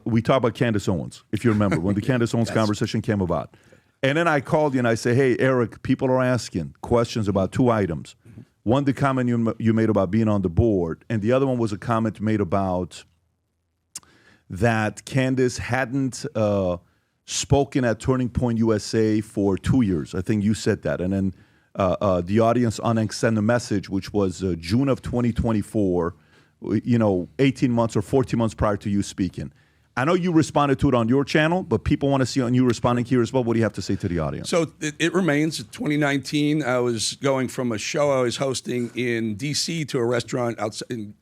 we talked about Candace Owens, if you remember, when the Candace Owens conversation came about. And then I called you and I say, hey, Eric, people are asking questions about two items. One, the comment you made about being on the board, and the other one was a comment made about that Candace hadn't spoken at Turning Point USA for 2 years. I think you said that. And then the audience sent a message, which was June of 2024, 18 months or 14 months prior to you speaking. I know you responded to it on your channel, but people want to see on you responding here as well. What do you have to say to the audience? So it remains. 2019, I was going from a show I was hosting in D.C. to a restaurant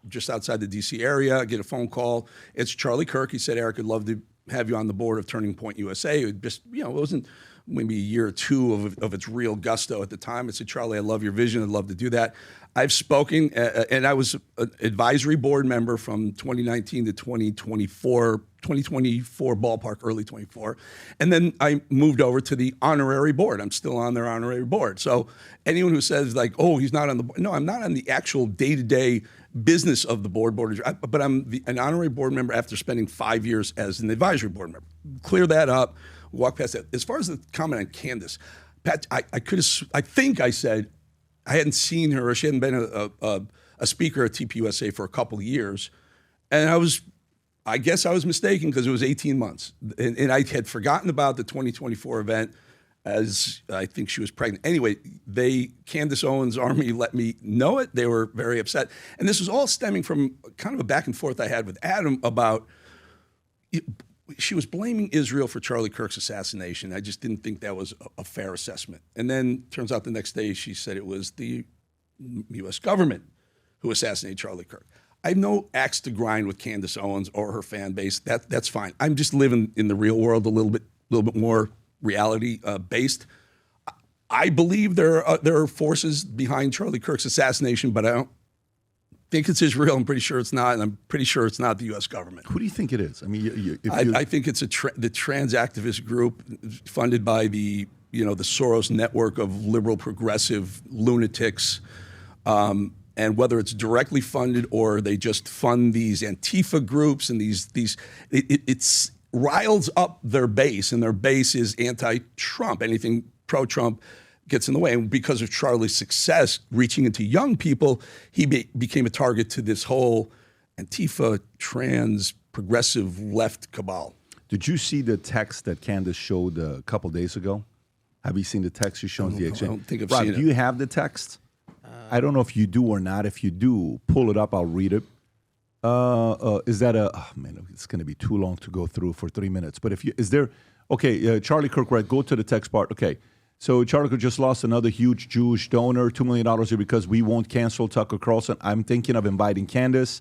just outside the D.C. area. I get a phone call. It's Charlie Kirk. He said, Eric, I'd love to have you on the board of Turning Point USA. It just, it wasn't maybe a year or two of its real gusto at the time. I said, Charlie, I love your vision. I'd love to do that. I've spoken, and I was an advisory board member from 2019 to 2024 ballpark, early 24. And then I moved over to the honorary board. I'm still on their honorary board. So anyone who says like, oh, he's not on the board. No, I'm not on the actual day-to-day business of the board, but I'm an honorary board member after spending 5 years as an advisory board member. Clear that up, walk past that. As far as the comment on Candace, Pat, I think I said, I hadn't seen her, or she hadn't been a speaker at TPUSA for a couple of years. And I guess I was mistaken because it was 18 months. And I had forgotten about the 2024 event as I think she was pregnant. Anyway, Candace Owens' army let me know it. They were very upset. And this was all stemming from kind of a back and forth I had with Adam about, she was blaming Israel for Charlie Kirk's assassination. I just didn't think that was a fair assessment. And then turns out the next day she said it was the U.S. government who assassinated Charlie Kirk. I have no axe to grind with Candace Owens or her fan base. That's fine. I'm just living in the real world a little bit more reality based. I believe there are forces behind Charlie Kirk's assassination, but I don't think it's Israel. I'm pretty sure it's not, and I'm pretty sure it's not the U.S. government. Who do you think it is? I mean, I think it's the trans activist group funded by the Soros network of liberal progressive lunatics. And whether it's directly funded or they just fund these Antifa groups and it's riles up their base, and their base is anti-Trump. Anything pro-Trump gets in the way. And because of Charlie's success reaching into young people, he became a target to this whole Antifa, trans, progressive left cabal. Did you see the text that Candace showed a couple days ago? Have you seen the text she showed the exchange? I don't think I've Rob, seen it. Do you have the text? I don't know if you do or not. If you do, pull it up. I'll read it. Is that it's going to be too long to go through for 3 minutes. But Charlie Kirk, right? Go to the text part. Okay. So Charlie Kirk just lost another huge Jewish donor, $2 million here because we won't cancel Tucker Carlson. I'm thinking of inviting Candace,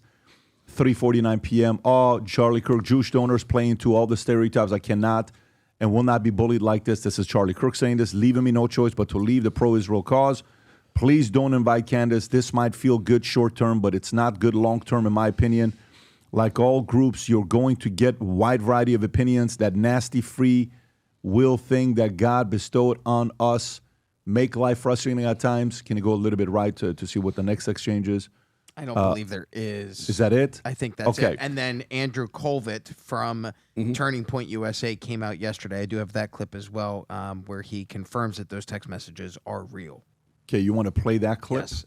3:49 p.m. Oh, Charlie Kirk, Jewish donors playing to all the stereotypes. I cannot and will not be bullied like this. This is Charlie Kirk saying this, leaving me no choice but to leave the pro-Israel cause. Please don't invite Candace. This might feel good short-term, but it's not good long-term in my opinion. Like all groups, you're going to get a wide variety of opinions. That nasty free will thing that God bestowed on us make life frustrating at times. Can you go a little bit right to see what the next exchange is? I don't believe there is. Is that it? I think that's it. And then Andrew Colvett from Turning Point USA came out yesterday. I do have that clip as well, where he confirms that those text messages are real. Okay, you want to play that clip? Yes.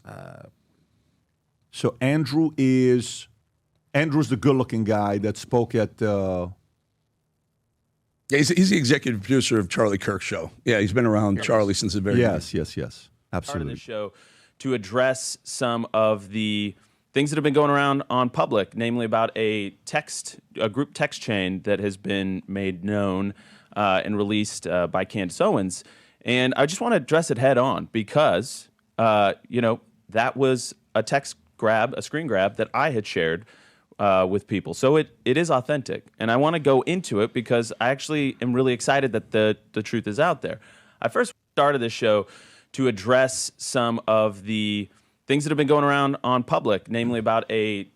So Andrew's the good-looking guy that spoke at... Yeah, he's the executive producer of Charlie Kirk's show. Yeah, he's been around Charlie since the very beginning. Yes. Absolutely. Part of the show to address some of the things that have been going around on public, namely about a group text chain that has been made known and released by Candace Owens. And I just want to address it head on because, that was a screen grab that I had shared with people. So it is authentic. And I want to go into it because I actually am really excited that the truth is out there. I first started this show to address some of the things that have been going around on public, namely about a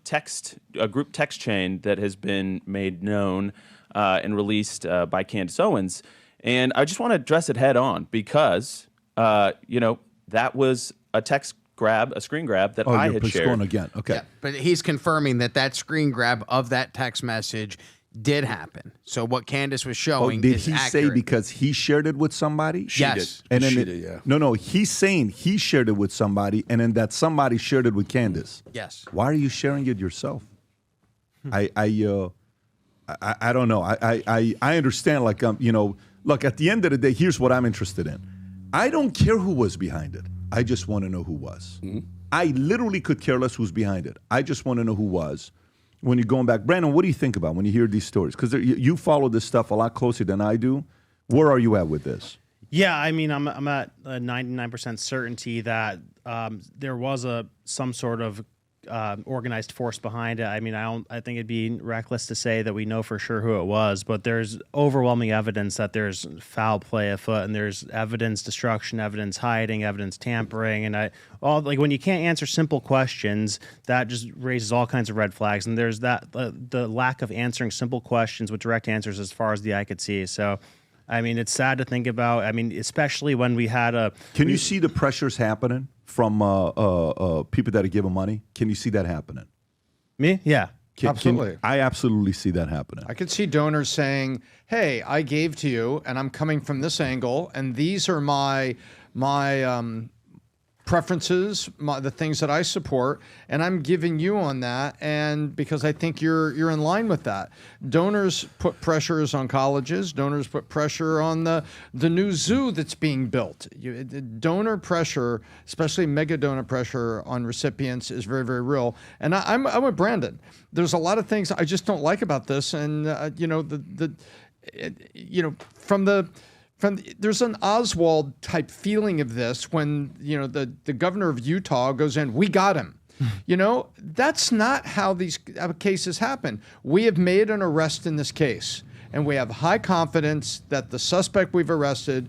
group text chain that has been made known and released by Candace Owens. And I just want to address it head on because, that was a screen grab that I had shared. Going again. Okay. Yeah, but he's confirming that screen grab of that text message did happen. So what Candace was showing did is he accurate. say because he shared it with somebody? Yes. And then She did, yeah. No, he's saying he shared it with somebody, and then that somebody shared it with Candace. Yes. Why are you sharing it yourself? I don't know. I understand. Like look, at the end of the day, here's what I'm interested in. I don't care who was behind it. I just want to know who was. Mm-hmm. I literally could care less who's behind it. I just want to know who was. When you're going back, Brandon, what do you think about when you hear these stories? Because you follow this stuff a lot closer than I do. Where are you at with this? Yeah, I mean, I'm at a 99% certainty that there was some sort of organized force behind it. I mean, I think it'd be reckless to say that we know for sure who it was, but there's overwhelming evidence that there's foul play afoot, and there's evidence destruction, evidence hiding, evidence tampering, and when you can't answer simple questions, that just raises all kinds of red flags. And there's the lack of answering simple questions with direct answers as far as the eye could see. So, I mean, it's sad to think about. I mean, especially when we had Can you see the pressures happening from people that are giving money? Can you see that happening? Me? Yeah. Absolutely. I absolutely see that happening. I could see donors saying, "Hey, I gave to you, and I'm coming from this angle, and these are my preferences, the things that I support, and I'm giving you on that, and because I think you're in line with that." Donors put pressures on colleges. Donors put pressure on the new zoo that's being built. Donor pressure, especially mega donor pressure on recipients, is very, very real. And I'm with Brandon. There's a lot of things I just don't like about this, and there's an Oswald type feeling of this when the governor of Utah goes in, "We got him." That's not how these cases happen. We have made an arrest in this case, and we have high confidence that the suspect we've arrested,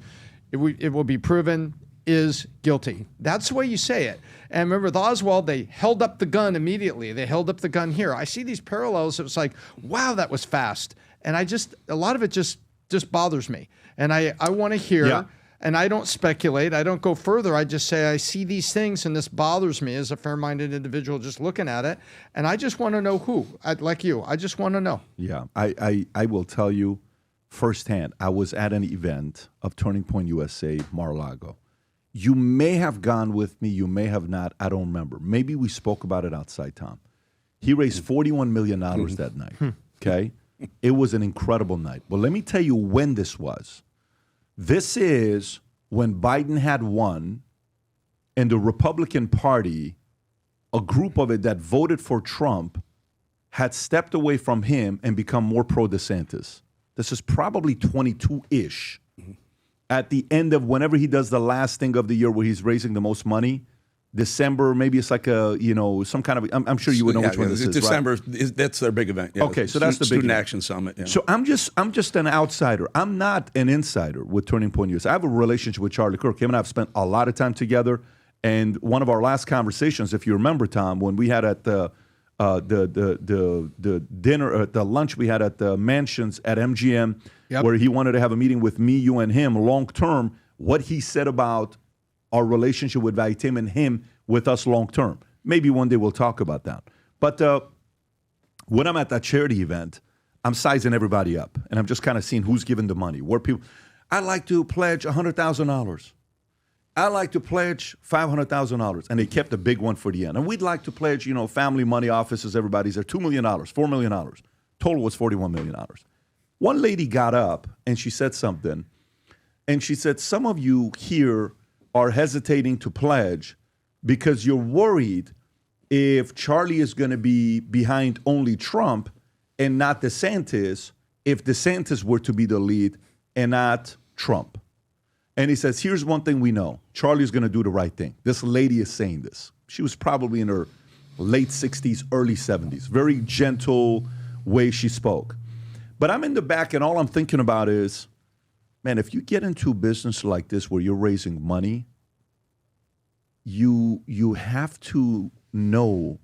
it will be proven, is guilty. That's the way you say it. And remember with Oswald, they held up the gun immediately. They held up the gun here. I see these parallels. It was like, wow, that was fast. And a lot of it just bothers me. And I want to hear, and I don't speculate. I don't go further. I just say I see these things, and this bothers me as a fair-minded individual just looking at it. And I just want to know who. Like you, I just want to know. Yeah, I will tell you firsthand. I was at an event of Turning Point USA, Mar-a-Lago. You may have gone with me. You may have not. I don't remember. Maybe we spoke about it outside, Tom. He raised $41 million that night, okay? It was an incredible night. But let me tell you when this was. This is when Biden had won, and the Republican Party, a group of it that voted for Trump, had stepped away from him and become more pro-DeSantis. This is probably 22-ish. At the end of whenever he does the last thing of the year where he's raising the most money, December, maybe it's like some kind of, I'm sure you would know which one this is, December, right? that's their big event. Yeah. Okay, so that's the big Student event. Action Summit. Yeah. So I'm just an outsider. I'm not an insider with Turning Point USA. I have a relationship with Charlie Kirk. Him and I have spent a lot of time together. And one of our last conversations, if you remember, Tom, when we had at the dinner, the lunch we had at the mansions at MGM, where he wanted to have a meeting with me, you, and him long term, what he said about our relationship with Valuetainment, him with us long term. Maybe one day we'll talk about that. But when I'm at that charity event, I'm sizing everybody up, and I'm just kind of seeing who's giving the money. Where people, I'd like to pledge $100,000. I'd like to pledge $500,000, and they kept the big one for the end. And we'd like to pledge, family money offices. Everybody's there, $2 million, $4 million. Total was $41 million. One lady got up and she said something, and she said, "Some of you here are hesitating to pledge because you're worried if Charlie is going to be behind only Trump and not DeSantis, if DeSantis were to be the lead and not Trump." And he says, here's one thing we know. Charlie's going to do the right thing. This lady is saying this. She was probably in her late 60s, early 70s. Very gentle way she spoke. But I'm in the back, and all I'm thinking about is, man, if you get into business like this where you're raising money, you have to know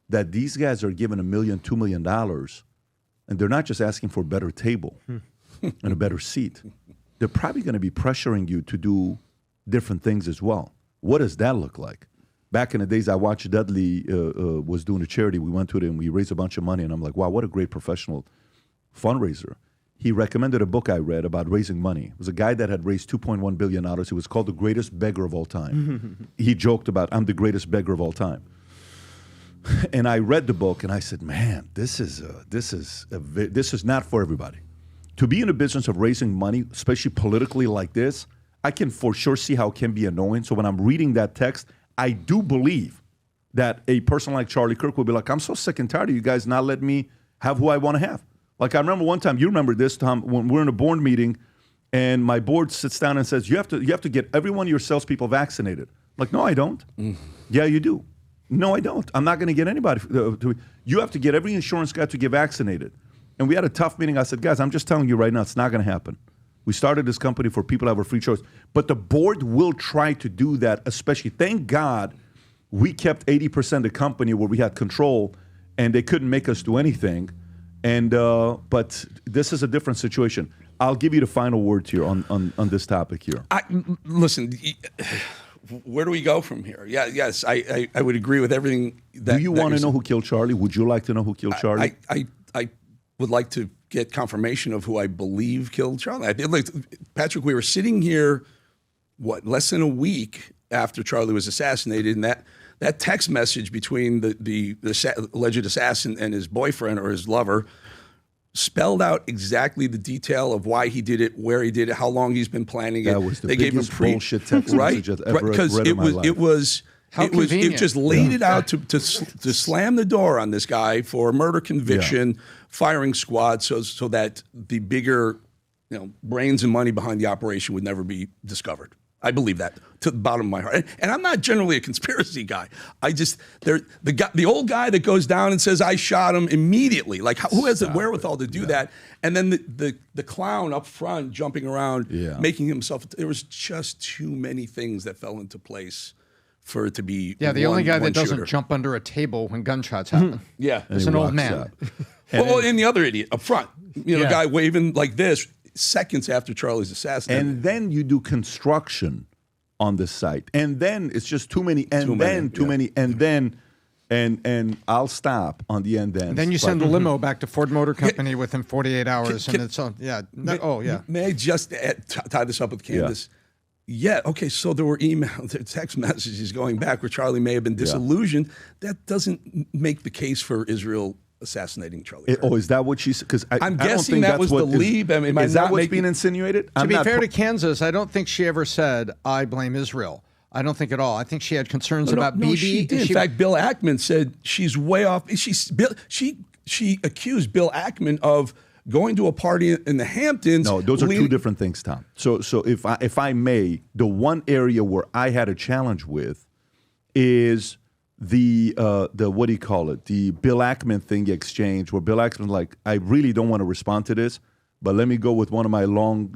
that these guys are given $1 million, $2 million, and they're not just asking for a better table and a better seat. They're probably going to be pressuring you to do different things as well. What does that look like? Back in the days, I watched Dudley was doing a charity. We went to it and we raised a bunch of money, and I'm like, wow, what a great professional fundraiser. He recommended a book I read about raising money. It was a guy that had raised $2.1 billion. He was called the greatest beggar of all time. He joked about, I'm the greatest beggar of all time. And I read the book and I said, man, this is not for everybody. To be in the business of raising money, especially politically like this, I can for sure see how it can be annoying. So when I'm reading that text, I do believe that a person like Charlie Kirk will be like, I'm so sick and tired of you guys not letting me have who I want to have. Like I remember one time, you remember this, Tom, when we're in a board meeting and my board sits down and says, you have to get every one of your salespeople vaccinated. I'm like, no, I don't. Yeah, you do. No, I don't. I'm not going to get anybody. You have to get every insurance guy to get vaccinated. And we had a tough meeting. I said, guys, I'm just telling you right now, it's not going to happen. We started this company for people to have a free choice. But the board will try to do that, especially. Thank God we kept 80% of the company where we had control, and they couldn't make us do anything. And but this is a different situation. I'll give you the final words here on this topic here. Listen, where do we go from here? Yes, I would agree with everything. Do you want to know who killed Charlie? Would you like to know who killed Charlie? I would like to get confirmation of who I believe killed Charlie. Patrick, we were sitting here, less than a week after Charlie was assassinated, and that text message between the alleged assassin and his boyfriend or his lover spelled out exactly the detail of why he did it, where he did it, how long he's been planning it. That was the biggest bullshit text message I've ever read in my life. It just laid it out to slam the door on this guy for a murder conviction, firing squad, so that the bigger, brains and money behind the operation would never be discovered. I believe that to the bottom of my heart. And I'm not generally a conspiracy guy. The old guy that goes down and says, I shot him immediately. Like, who has the wherewithal to do that? And then the clown up front jumping around, making himself, there was just too many things that fell into place for it to be the only guy that doesn't jump under a table when gunshots happen. It's an old man. And the other idiot up front, the guy waving like this, seconds after Charlie's assassination. And then you do construction on the site. And then it's just too many, and too many, and then, and I'll stop on the end then. And then you send a limo back to Ford Motor Company within 48 hours, and it's on, May I just tie this up with Candace? Okay, so there were text messages going back where Charlie may have been disillusioned. That doesn't make the case for Israel assassinating Charlie Kirk. Is that what she said? Because I'm guessing that was the lead. Is that what's being insinuated? To be fair to Kansas, I don't think she ever said, I blame Israel. I don't think at all. I think she had concerns about Bibi. She did. In fact, Bill Ackman said she's way off. She accused Bill Ackman of going to a party in the Hamptons. No, those are two different things, Tom. So if I may, the one area where I had a challenge with is the what do you call it? The Bill Ackman thing exchange, where Bill Ackman's like, I really don't want to respond to this, but let me go with one of my long,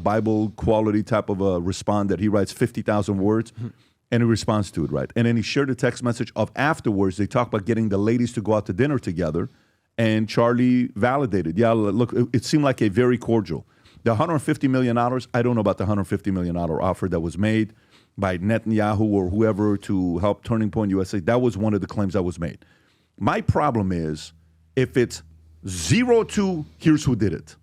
Bible quality type of a respond that he writes 50,000 words, and he responds to it, right? And then he shared a text message of afterwards. They talk about getting the ladies to go out to dinner together, and Charlie validated. Yeah, look, it seemed like a very cordial. The $150 million, I don't know about the $150 million offer that was made by Netanyahu or whoever to help Turning Point USA. That was one of the claims that was made. My problem is if it's 0-2, here's who did it.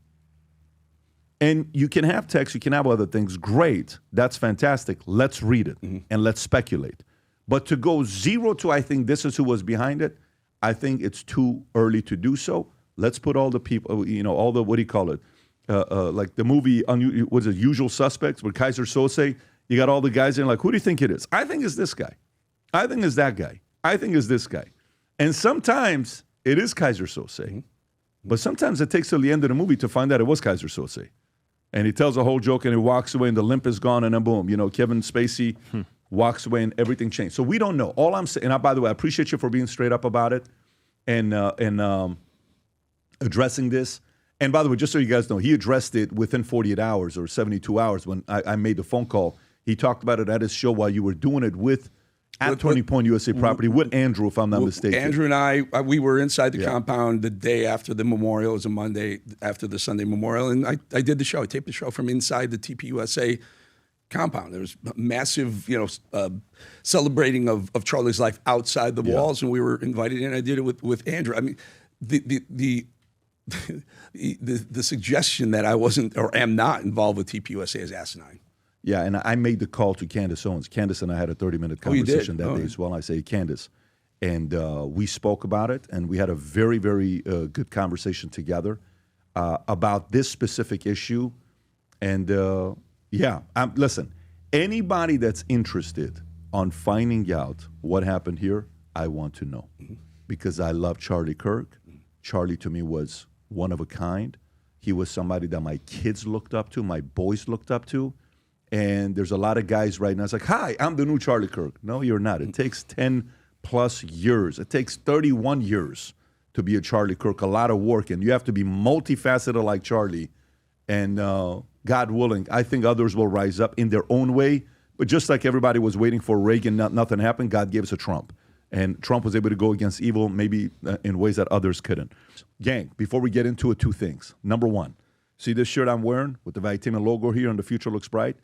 And you can have text, you can have other things. Great. That's fantastic. Let's read it and let's speculate. But to go 0-2, I think this is who was behind it. I think it's too early to do so. Let's put all the people, all the, what do you call it? Like the movie, what's it, Usual Suspects with Kaiser Sose. You got all the guys in, like, who do you think it is? I think it's this guy. I think it's that guy. I think it's this guy. And sometimes it is Kaiser Sose. But sometimes it takes till the end of the movie to find out it was Kaiser Sose. And he tells a whole joke and he walks away and the limp is gone and then boom, Kevin Spacey walks away and everything changed. So we don't know. All I'm saying, and by the way, I appreciate you for being straight up about it and addressing this. And by the way, just so you guys know, he addressed it within 48 hours or 72 hours when I made the phone call. He talked about it at his show while you were doing it with Turning Point USA Property with Andrew, if I'm not mistaken. Andrew and I, we were inside the compound the day after the memorial. It was a Monday after the Sunday memorial, and I did the show. I taped the show from inside the TPUSA compound. There was massive, celebrating of Charlie's life outside the walls, and we were invited in. I did it with Andrew. I mean, the the suggestion that I wasn't or am not involved with TPUSA is asinine. Yeah, and I made the call to Candace Owens. Candace and I had a 30-minute Oh, you did? conversation that day as well. I say, Candace, and we spoke about it, and we had a very, very good conversation together about this specific issue. And listen, anybody that's interested on finding out what happened here, I want to know, because I love Charlie Kirk. Charlie to me was one of a kind. He was somebody that my kids looked up to, my boys looked up to. And there's a lot of guys right now. It's like, hi, I'm the new Charlie Kirk. No, you're not. It takes 10 plus years. It takes 31 years to be a Charlie Kirk, a lot of work. And you have to be multifaceted like Charlie. And God willing, I think others will rise up in their own way. But just like everybody was waiting for Reagan, nothing happened, God gave us a Trump. And Trump was able to go against evil maybe in ways that others couldn't. Gang, before we get into it, two things. Number one, see this shirt I'm wearing with the Valuetainment logo here and the future looks bright?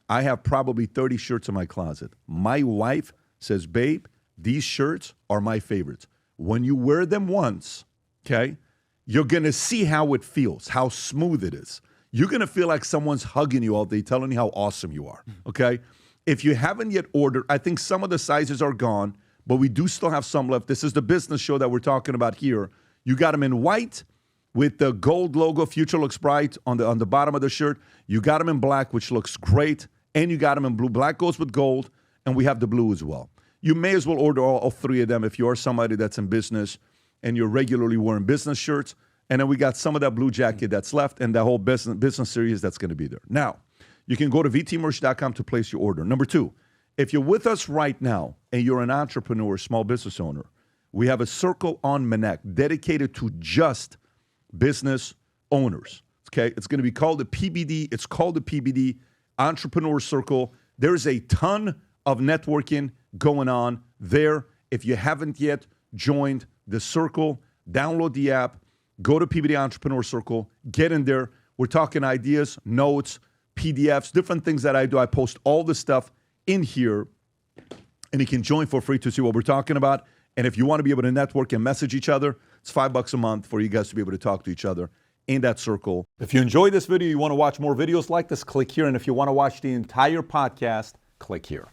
I have probably 30 shirts in my closet. My wife says, babe, these shirts are my favorites. When you wear them once, okay, you're going to see how it feels, how smooth it is. You're going to feel like someone's hugging you all day, telling you how awesome you are, okay? If you haven't yet ordered, I think some of the sizes are gone, but we do still have some left. This is the business show that we're talking about here. You got them in white with the gold logo, Future Looks Bright, on the bottom of the shirt. You got them in black, which looks great. And you got them in blue. Black goes with gold, and we have the blue as well. You may as well order all three of them if you are somebody that's in business and you're regularly wearing business shirts. And then we got some of that blue jacket that's left and that whole business series that's going to be there. Now, you can go to vtmerch.com to place your order. Number two, if you're with us right now and you're an entrepreneur, small business owner, we have a circle on Manak dedicated to just business owners. Okay, it's going to be called the PBD. It's called the PBD Entrepreneur Circle. There's a ton of networking going on there. If you haven't yet joined the circle, download the app, go to PBD Entrepreneur Circle, get in there. We're talking ideas, notes, PDFs, different things that I do. I post all the stuff in here, and you can join for free to see what we're talking about. And if you want to be able to network and message each other, it's $5 a month for you guys to be able to talk to each other in that circle. If you enjoyed this video, you want to watch more videos like this, click here. And if you want to watch the entire podcast, click here.